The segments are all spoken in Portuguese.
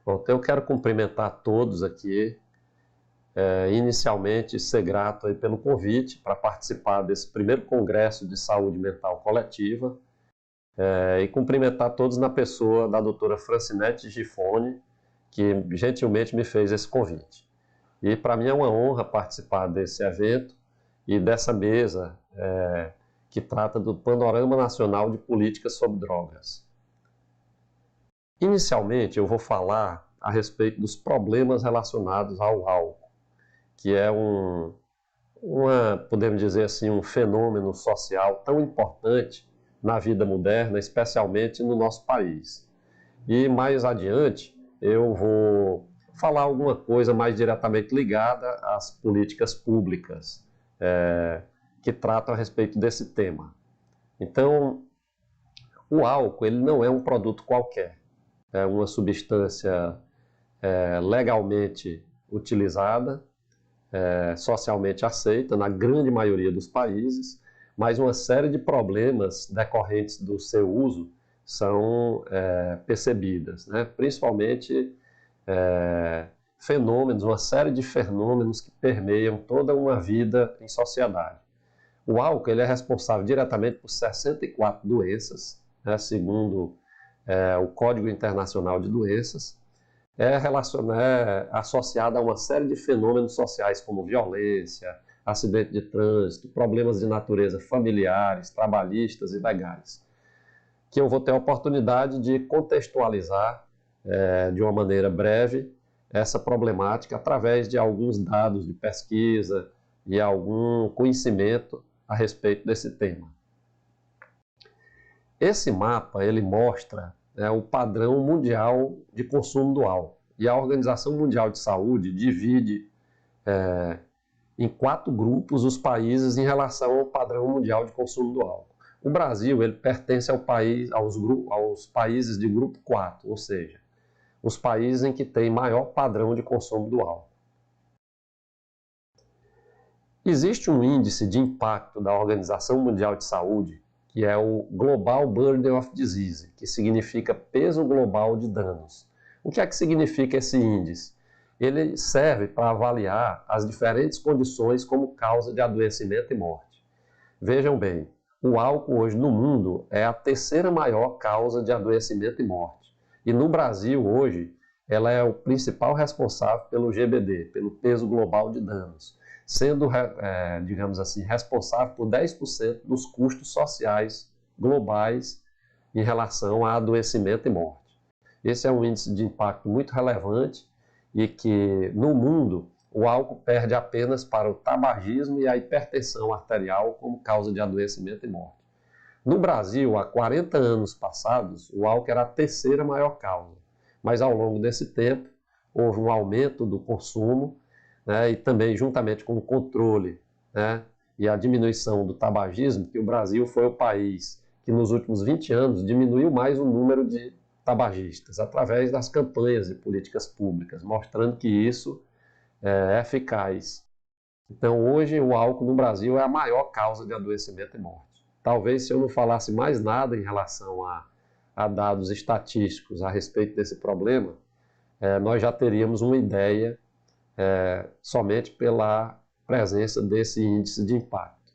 Bom, então eu quero cumprimentar todos aqui, inicialmente ser grato aí pelo convite para participar desse primeiro Congresso de Saúde Mental Coletiva, e cumprimentar todos na pessoa da doutora Francinete Gifone, que gentilmente me fez esse convite. E para mim é uma honra participar desse evento e dessa mesa que trata do Panorama Nacional de Políticas sobre Drogas. Inicialmente eu vou falar a respeito dos problemas relacionados ao álcool, que é podemos dizer assim, um fenômeno social tão importante na vida moderna, especialmente no nosso país. E mais adiante eu vou falar alguma coisa mais diretamente ligada às políticas públicas que tratam a respeito desse tema. Então, o álcool ele não é um produto qualquer, é uma substância legalmente utilizada, socialmente aceita na grande maioria dos países, mas uma série de problemas decorrentes do seu uso são percebidas, né? Principalmente fenômenos, uma série de fenômenos que permeiam toda uma vida em sociedade. O álcool ele é responsável diretamente por 64 doenças, né, segundo o Código Internacional de Doenças, é associado a uma série de fenômenos sociais como violência, acidente de trânsito, problemas de natureza familiares, trabalhistas e legais, que eu vou ter a oportunidade de contextualizar de uma maneira breve essa problemática através de alguns dados de pesquisa e algum conhecimento a respeito desse tema. Esse mapa ele mostra o padrão mundial de consumo do álcool. E a Organização Mundial de Saúde divide em 4 grupos os países em relação ao padrão mundial de consumo do álcool. O Brasil ele pertence aos países de grupo 4, ou seja, os países em que tem maior padrão de consumo do álcool. Existe um índice de impacto da Organização Mundial de Saúde, que é o Global Burden of Disease, que significa peso global de danos. O que é que significa esse índice? Ele serve para avaliar as diferentes condições como causa de adoecimento e morte. Vejam bem, o álcool hoje no mundo é a 3ª maior causa de adoecimento e morte. E no Brasil hoje, ela é o principal responsável pelo GBD, pelo peso global de danos, sendo, digamos assim, responsável por 10% dos custos sociais globais em relação a adoecimento e morte. Esse é um índice de impacto muito relevante e que, no mundo, o álcool perde apenas para o tabagismo e a hipertensão arterial como causa de adoecimento e morte. No Brasil, há 40 anos passados, o álcool era a 3ª maior causa, mas ao longo desse tempo houve um aumento do consumo, e também juntamente com o controle e a diminuição do tabagismo, que o Brasil foi o país que nos últimos 20 anos diminuiu mais o número de tabagistas, através das campanhas e políticas públicas, mostrando que isso é eficaz. Então hoje o álcool no Brasil é a maior causa de adoecimento e morte. Talvez se eu não falasse mais nada em relação a dados estatísticos a respeito desse problema, nós já teríamos uma ideia somente pela presença desse índice de impacto.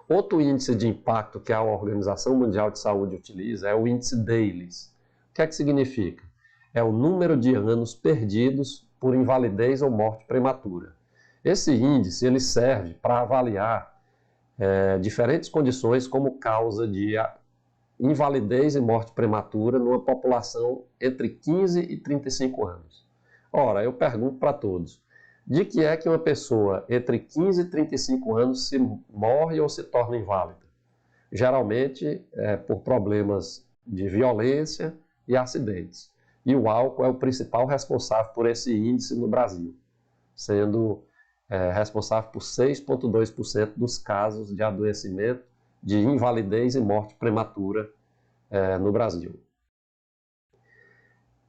Outro índice de impacto que a Organização Mundial de Saúde utiliza é o índice DAILIES. O que é que significa? É o número de anos perdidos por invalidez ou morte prematura. Esse índice ele serve para avaliar diferentes condições como causa de invalidez e morte prematura numa população entre 15 e 35 anos. Ora, eu pergunto para todos, de que é que uma pessoa entre 15 e 35 anos se morre ou se torna inválida? Geralmente por problemas de violência e acidentes. E o álcool é o principal responsável por esse índice no Brasil, sendo responsável por 6,2% dos casos de adoecimento, de invalidez e morte prematura no Brasil.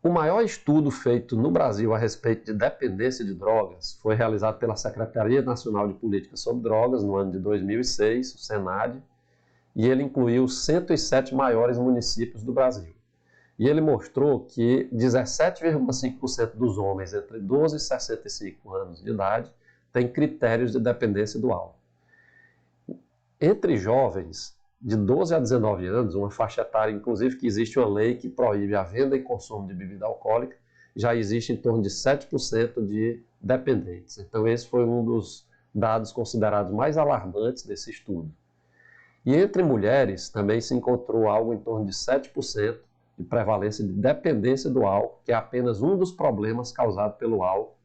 O maior estudo feito no Brasil a respeito de dependência de drogas foi realizado pela Secretaria Nacional de Política sobre Drogas no ano de 2006, o SENAD, e ele incluiu os 107 maiores municípios do Brasil. E ele mostrou que 17,5% dos homens entre 12 e 65 anos de idade têm critérios de dependência do álcool. Entre jovens de 12 a 19 anos, uma faixa etária, inclusive, que existe uma lei que proíbe a venda e consumo de bebida alcoólica, já existe em torno de 7% de dependentes. Então, esse foi um dos dados considerados mais alarmantes desse estudo. E entre mulheres também se encontrou algo em torno de 7% de prevalência de dependência do álcool, que é apenas um dos problemas causados pelo álcool.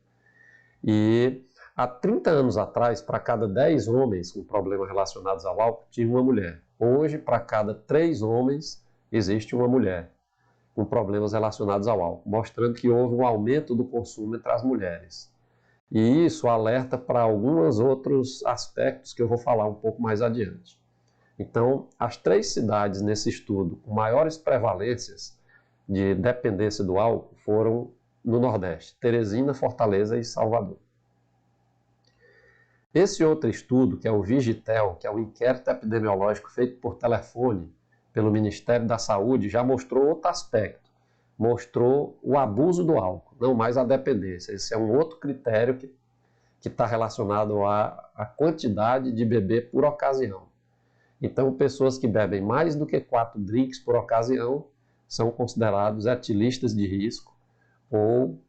E há 30 anos atrás, para cada 10 homens com problemas relacionados ao álcool, tinha uma mulher. Hoje, para cada 3 homens, existe uma mulher com problemas relacionados ao álcool, mostrando que houve um aumento do consumo entre as mulheres. E isso alerta para alguns outros aspectos que eu vou falar um pouco mais adiante. Então, as 3 cidades nesse estudo com maiores prevalências de dependência do álcool foram no Nordeste: Teresina, Fortaleza e Salvador. Esse outro estudo, que é o Vigitel, que é um inquérito epidemiológico feito por telefone pelo Ministério da Saúde, já mostrou outro aspecto. Mostrou o abuso do álcool, não mais a dependência. Esse é um outro critério que está relacionado à quantidade de beber por ocasião. Então, pessoas que bebem mais do que 4 drinks por ocasião são considerados etilistas de risco, ou,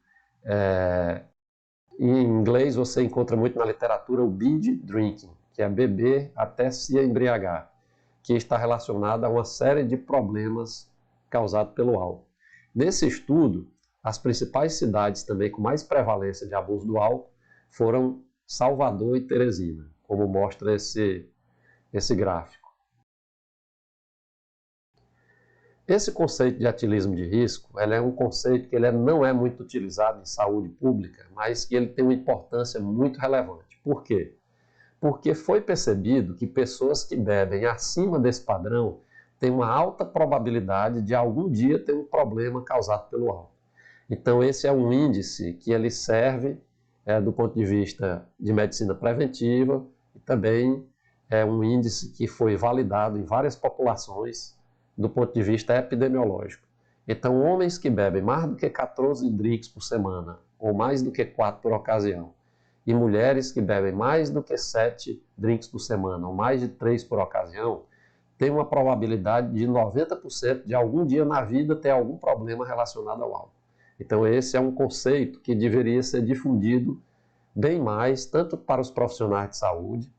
em inglês você encontra muito na literatura o binge drinking, que é beber até se embriagar, que está relacionado a uma série de problemas causados pelo álcool. Nesse estudo, as principais cidades também com mais prevalência de abuso do álcool foram Salvador e Teresina, como mostra esse gráfico. Esse conceito de etilismo de risco, é um conceito que não é muito utilizado em saúde pública, mas que ele tem uma importância muito relevante. Por quê? Porque foi percebido que pessoas que bebem acima desse padrão têm uma alta probabilidade de algum dia ter um problema causado pelo álcool. Então, esse é um índice que ele serve do ponto de vista de medicina preventiva, e também é um índice que foi validado em várias populações do ponto de vista epidemiológico. Então, homens que bebem mais do que 14 drinks por semana, ou mais do que 4 por ocasião, e mulheres que bebem mais do que 7 drinks por semana, ou mais de 3 por ocasião, têm uma probabilidade de 90% de algum dia na vida ter algum problema relacionado ao álcool. Então, esse é um conceito que deveria ser difundido bem mais, tanto para os profissionais de saúde,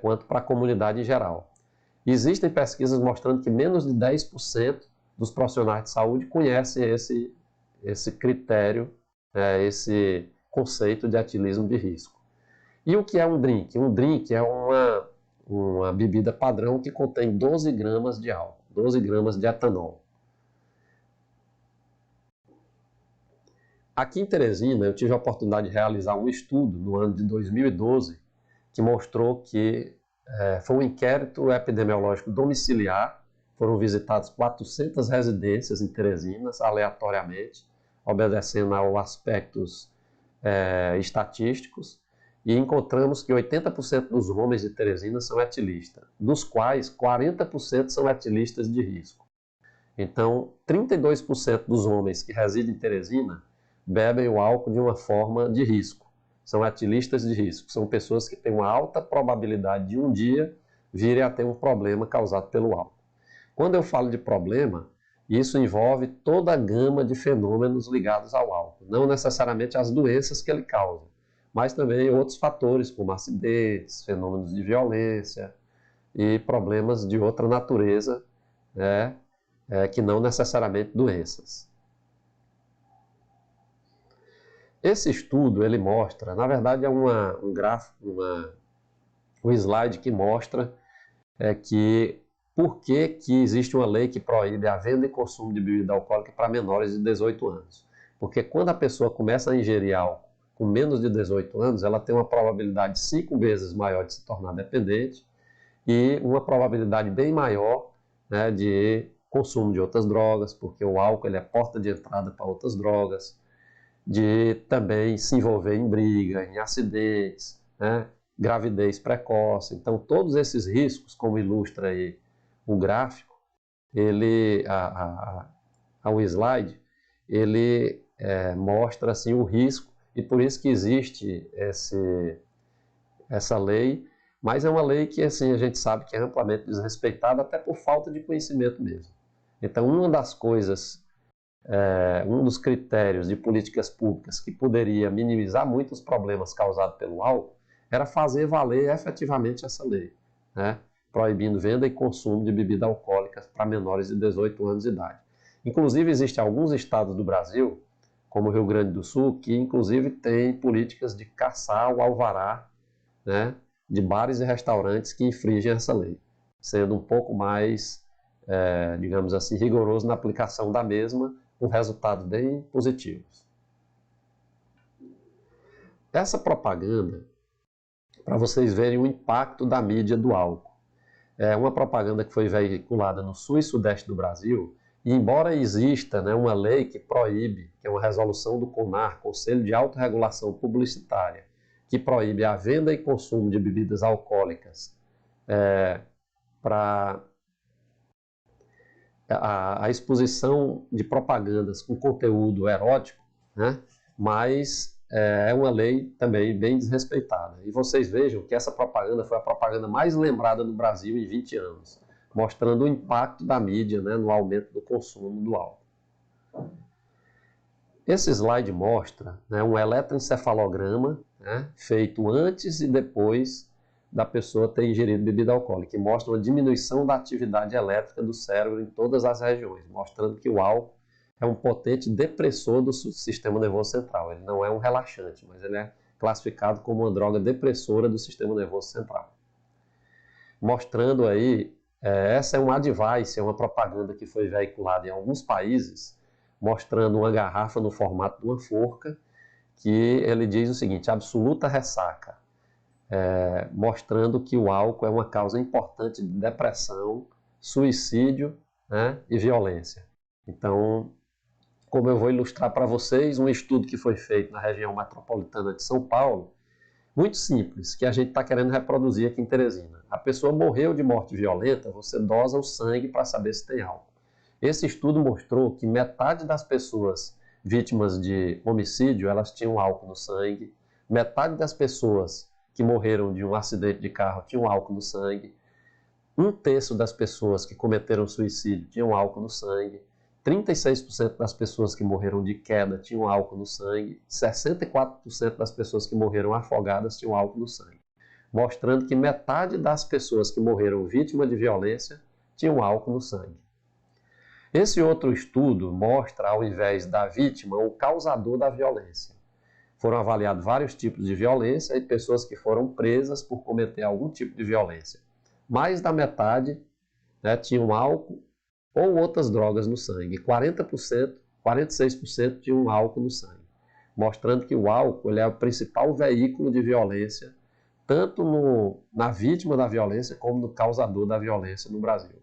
quanto para a comunidade em geral. Existem pesquisas mostrando que menos de 10% dos profissionais de saúde conhecem esse critério, esse conceito de etilismo de risco. E o que é um drink? Um drink é uma bebida padrão que contém 12 gramas de álcool, 12 gramas de etanol. Aqui em Teresina, eu tive a oportunidade de realizar um estudo no ano de 2012 que mostrou que foi um inquérito epidemiológico domiciliar. Foram visitadas 400 residências em Teresina, aleatoriamente, obedecendo aos aspectos estatísticos, e encontramos que 80% dos homens de Teresina são etilistas, dos quais 40% são etilistas de risco. Então, 32% dos homens que residem em Teresina bebem o álcool de uma forma de risco. São etilistas de risco, são pessoas que têm uma alta probabilidade de um dia virem a ter um problema causado pelo álcool. Quando eu falo de problema, isso envolve toda a gama de fenômenos ligados ao álcool, não necessariamente as doenças que ele causa, mas também outros fatores como acidentes, fenômenos de violência e problemas de outra natureza, que não necessariamente doenças. Esse estudo, ele mostra, na verdade é um gráfico, um slide que mostra que por que existe uma lei que proíbe a venda e consumo de bebida alcoólica para menores de 18 anos. Porque quando a pessoa começa a ingerir álcool com menos de 18 anos, ela tem uma probabilidade 5 vezes maior de se tornar dependente e uma probabilidade bem maior de consumo de outras drogas, porque o álcool ele é porta de entrada para outras drogas, de também se envolver em briga, em acidentes, gravidez precoce. Então, todos esses riscos, como ilustra aí o gráfico, ao slide, ele mostra assim, o risco, e por isso que existe essa lei, mas é uma lei que assim, a gente sabe que é amplamente desrespeitada, até por falta de conhecimento mesmo. Então, uma das coisas, um dos critérios de políticas públicas que poderia minimizar muitos problemas causados pelo álcool era fazer valer efetivamente essa lei, né? Proibindo venda e consumo de bebidas alcoólicas para menores de 18 anos de idade. Inclusive, existem alguns estados do Brasil, como o Rio Grande do Sul, que inclusive tem políticas de caçar o alvará, né, de bares e restaurantes que infringem essa lei, sendo um pouco mais, digamos assim, rigoroso na aplicação da mesma, com resultados bem positivos. Essa propaganda, para vocês verem o impacto da mídia do álcool, é uma propaganda que foi veiculada no sul e sudeste do Brasil, e embora exista, né, uma lei que proíbe, que é uma resolução do CONAR, Conselho de Autorregulação Publicitária, que proíbe a venda e consumo de bebidas alcoólicas para a exposição de propagandas com conteúdo erótico, né, mas é uma lei também bem desrespeitada. E vocês vejam que essa propaganda foi a propaganda mais lembrada no Brasil em 20 anos, mostrando o impacto da mídia, né, no aumento do consumo do álcool. Esse slide mostra, né, um eletroencefalograma, né, feito antes e depois da pessoa ter ingerido bebida alcoólica, que mostra uma diminuição da atividade elétrica do cérebro em todas as regiões, mostrando que o álcool é um potente depressor do sistema nervoso central. Ele não é um relaxante, mas ele é classificado como uma droga depressora do sistema nervoso central. Mostrando aí, essa é um advice, é uma propaganda que foi veiculada em alguns países, mostrando uma garrafa no formato de uma forca, que ele diz o seguinte: absoluta ressaca, mostrando que o álcool é uma causa importante de depressão, suicídio, né, e violência. Então, como eu vou ilustrar para vocês, um estudo que foi feito na região metropolitana de São Paulo, muito simples, que a gente está querendo reproduzir aqui em Teresina. A pessoa morreu de morte violenta, você dosa o sangue para saber se tem álcool. Esse estudo mostrou que metade das pessoas vítimas de homicídio, elas tinham álcool no sangue, metade das pessoas que morreram de um acidente de carro tinham álcool no sangue, 1/3 das pessoas que cometeram suicídio tinham álcool no sangue, 36% das pessoas que morreram de queda tinham álcool no sangue, 64% das pessoas que morreram afogadas tinham álcool no sangue, mostrando que metade das pessoas que morreram vítima de violência tinham álcool no sangue. Esse outro estudo mostra, ao invés da vítima, o causador da violência. Foram avaliados vários tipos de violência e pessoas que foram presas por cometer algum tipo de violência. Mais da metade, né, tinham álcool ou outras drogas no sangue. 40%, 46% tinham álcool no sangue, mostrando que o álcool ele é o principal veículo de violência, tanto na vítima da violência como no causador da violência no Brasil.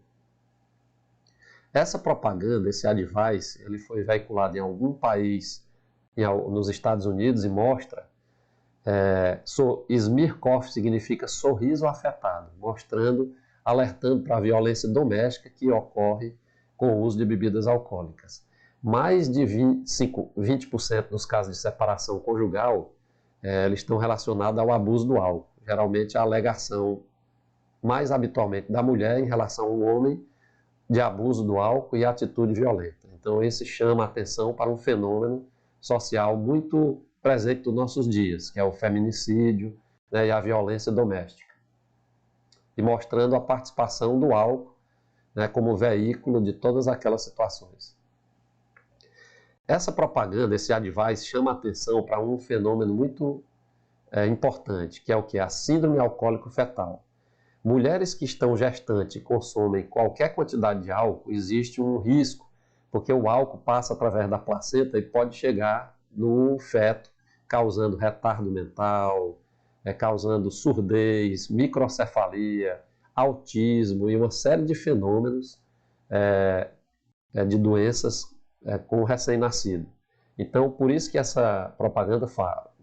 Essa propaganda, esse advice, ele foi veiculado em algum país nos Estados Unidos e mostra, Smirnoff significa sorriso afetado, mostrando, alertando para a violência doméstica que ocorre com o uso de bebidas alcoólicas. Mais de 20% dos casos de separação conjugal, eles estão relacionados ao abuso do álcool. Geralmente a alegação mais habitualmente da mulher em relação ao homem de abuso do álcool e atitude violenta. Então esse chama a atenção para um fenômeno social muito presente nos nossos dias, que é o feminicídio, né, e a violência doméstica. E mostrando a participação do álcool, né, como veículo de todas aquelas situações. Essa propaganda, esse advice, chama a atenção para um fenômeno muito importante, que é o que? A síndrome alcoólico-fetal. Mulheres que estão gestantes e consomem qualquer quantidade de álcool, existe um risco, porque o álcool passa através da placenta e pode chegar no feto, causando retardo mental, causando surdez, microcefalia, autismo e uma série de fenômenos de doenças com o recém-nascido. Então, por isso que essa propaganda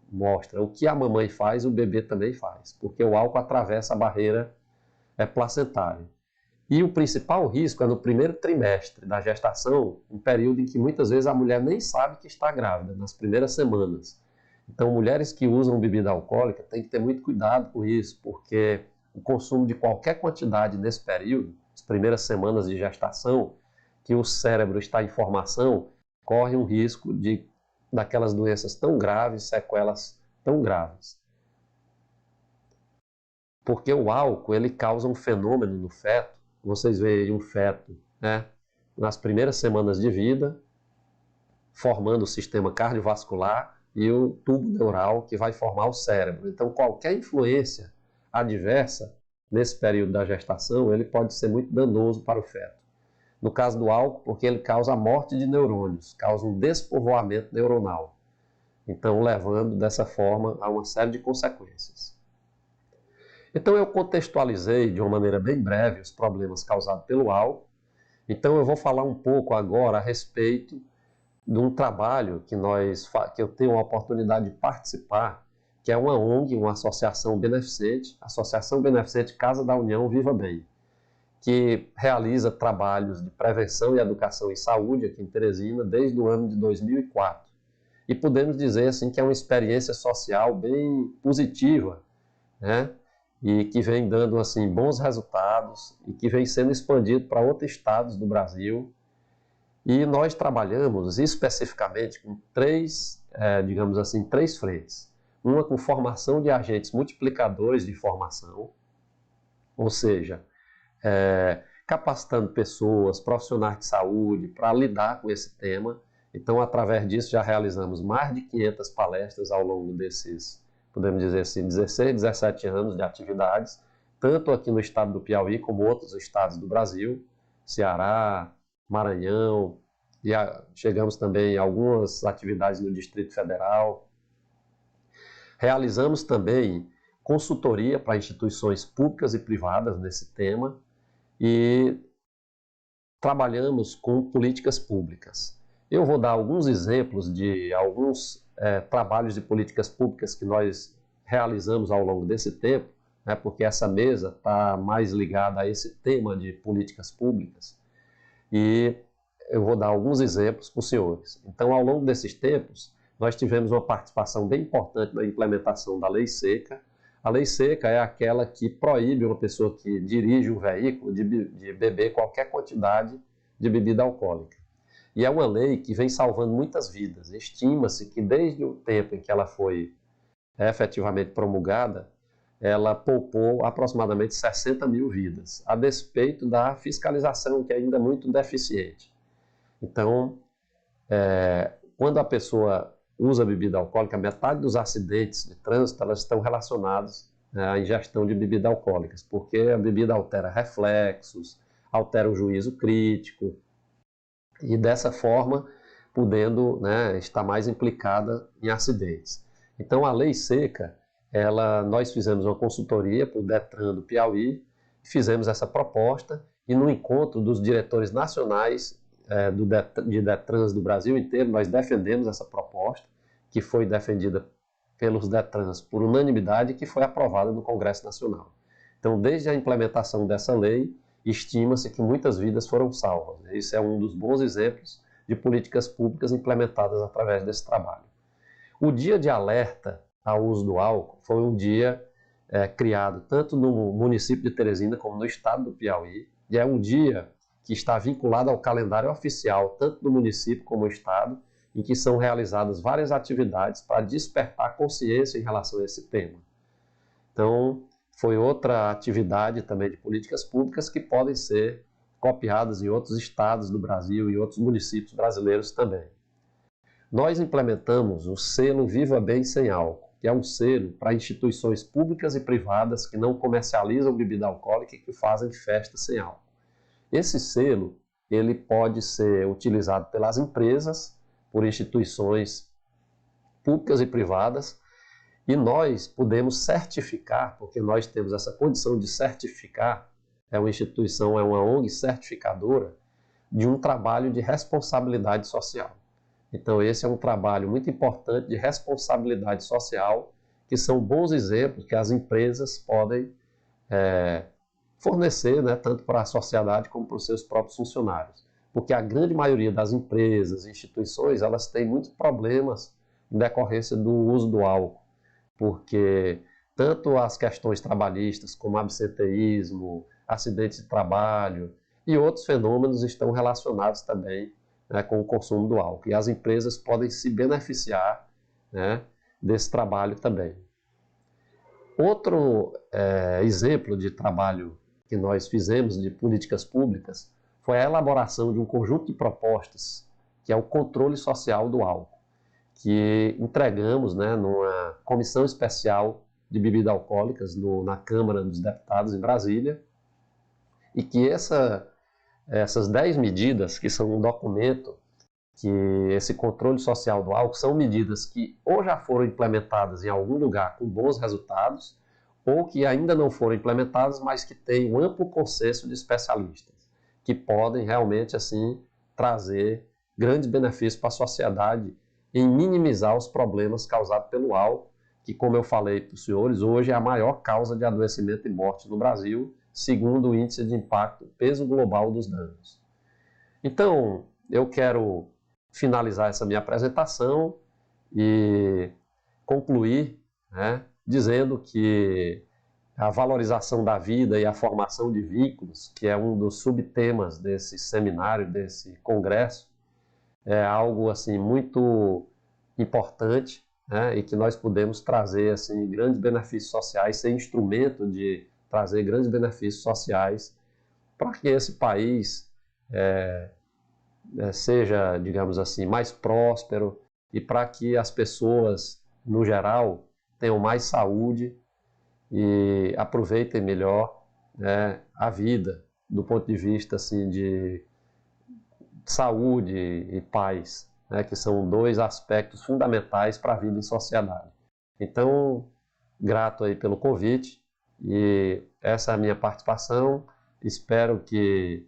mostra o que a mamãe faz, o bebê também faz, porque o álcool atravessa a barreira placentária. E o principal risco é no primeiro trimestre da gestação, um período em que muitas vezes a mulher nem sabe que está grávida, nas primeiras semanas. Então, mulheres que usam bebida alcoólica têm que ter muito cuidado com isso, porque o consumo de qualquer quantidade nesse período, as primeiras semanas de gestação, que o cérebro está em formação, corre um risco daquelas doenças tão graves, sequelas tão graves. Porque o álcool, ele causa um fenômeno no feto. Vocês veem um feto, né, nas primeiras semanas de vida, formando o sistema cardiovascular e o tubo neural que vai formar o cérebro. Então, qualquer influência adversa nesse período da gestação, ele pode ser muito danoso para o feto. No caso do álcool, porque ele causa a morte de neurônios, causa um despovoamento neuronal. Então, levando dessa forma a uma série de consequências. Então, eu contextualizei de uma maneira bem breve os problemas causados pelo álcool. Então, eu vou falar um pouco agora a respeito de um trabalho que eu tenho a oportunidade de participar, que é uma ONG, uma associação beneficente, Associação Beneficente Casa da União Viva Bem, que realiza trabalhos de prevenção e educação em saúde aqui em Teresina desde o ano de 2004. E podemos dizer assim que é uma experiência social bem positiva, né? E que vem dando assim bons resultados e que vem sendo expandido para outros estados do Brasil. E nós trabalhamos especificamente com digamos assim, três frentes. Uma com formação de agentes multiplicadores de informação, ou seja, capacitando pessoas, profissionais de saúde para lidar com esse tema. Então, através disso, já realizamos mais de 500 palestras ao longo desses, podemos dizer assim, 16, 17 anos de atividades, tanto aqui no estado do Piauí como outros estados do Brasil, Ceará, Maranhão, e chegamos também a algumas atividades no Distrito Federal. Realizamos também consultoria para instituições públicas e privadas nesse tema e trabalhamos com políticas públicas. Eu vou dar alguns exemplos de alguns trabalhos de políticas públicas que nós realizamos ao longo desse tempo, né, porque essa mesa está mais ligada a esse tema de políticas públicas. E eu vou dar alguns exemplos para os senhores. Então, ao longo desses tempos, nós tivemos uma participação bem importante na implementação da Lei Seca. A Lei Seca é aquela que proíbe uma pessoa que dirige um veículo de beber qualquer quantidade de bebida alcoólica. E é uma lei que vem salvando muitas vidas. Estima-se que desde o tempo em que ela foi efetivamente promulgada, ela poupou aproximadamente 60 mil vidas, a despeito da fiscalização, que é ainda muito deficiente. Então, quando a pessoa usa bebida alcoólica, metade dos acidentes de trânsito elas estão relacionados à ingestão de bebidas alcoólicas, porque a bebida altera reflexos, altera o juízo crítico, e dessa forma, podendo, né, estar mais implicada em acidentes. Então, a Lei Seca, nós fizemos uma consultoria para o Detran do Piauí, fizemos essa proposta, e no encontro dos diretores nacionais de Detrans do Brasil inteiro, nós defendemos essa proposta, que foi defendida pelos Detrans por unanimidade e que foi aprovada no Congresso Nacional. Então, desde a implementação dessa lei, estima-se que muitas vidas foram salvas. Isso é um dos bons exemplos de políticas públicas implementadas através desse trabalho. O Dia de Alerta ao Uso do Álcool foi um dia criado tanto no município de Teresina como no estado do Piauí, e é um dia que está vinculado ao calendário oficial, tanto do município como do estado, em que são realizadas várias atividades para despertar consciência em relação a esse tema. Então, foi outra atividade também de políticas públicas que podem ser copiadas em outros estados do Brasil e outros municípios brasileiros também. Nós implementamos o selo Viva Bem Sem Álcool, que é um selo para instituições públicas e privadas que não comercializam bebida alcoólica e que fazem festas sem álcool. Esse selo ele pode ser utilizado pelas empresas, por instituições públicas e privadas, e nós podemos certificar, porque nós temos essa condição de certificar, é uma instituição, é uma ONG certificadora, de um trabalho de responsabilidade social. Então esse é um trabalho muito importante de responsabilidade social, que são bons exemplos que as empresas podem fornecer, né, tanto para a sociedade como para os seus próprios funcionários. Porque a grande maioria das empresas, instituições, elas têm muitos problemas em decorrência do uso do álcool, porque tanto as questões trabalhistas como absenteísmo, acidentes de trabalho e outros fenômenos estão relacionados também, né, com o consumo do álcool. E as empresas podem se beneficiar, né, desse trabalho também. Outro exemplo de trabalho que nós fizemos de políticas públicas foi a elaboração de um conjunto de propostas, que é o controle social do álcool, que entregamos, né, numa comissão especial de bebidas alcoólicas na Câmara dos Deputados em Brasília, e que essas 10 medidas, que são um documento, que esse controle social do álcool são medidas que ou já foram implementadas em algum lugar com bons resultados, ou que ainda não foram implementadas, mas que têm um amplo consenso de especialistas, que podem realmente assim trazer grandes benefícios para a sociedade em minimizar os problemas causados pelo álcool, que, como eu falei para os senhores, hoje é a maior causa de adoecimento e morte no Brasil, segundo o índice de impacto peso global dos danos. Então, eu quero finalizar essa minha apresentação e concluir, né, dizendo que a valorização da vida e a formação de vínculos, que é um dos subtemas desse seminário, desse congresso, é algo assim muito importante, né, e que nós podemos trazer assim grandes benefícios sociais, ser instrumento de trazer grandes benefícios sociais para que esse país seja, digamos assim, mais próspero e para que as pessoas, no geral, tenham mais saúde e aproveitem melhor, né, a vida do ponto de vista assim, de saúde e paz, né, que são dois aspectos fundamentais para a vida em sociedade. Então, grato aí pelo convite e essa é a minha participação. Espero que,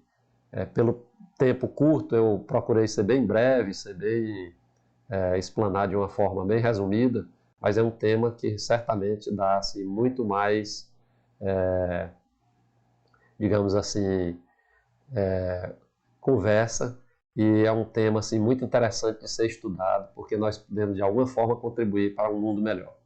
pelo tempo curto, eu procurei ser bem breve, ser bem explanar de uma forma bem resumida, mas é um tema que certamente dá assim, muito mais, digamos assim, conversa, e é um tema assim, muito interessante de ser estudado, porque nós podemos de alguma forma contribuir para um mundo melhor.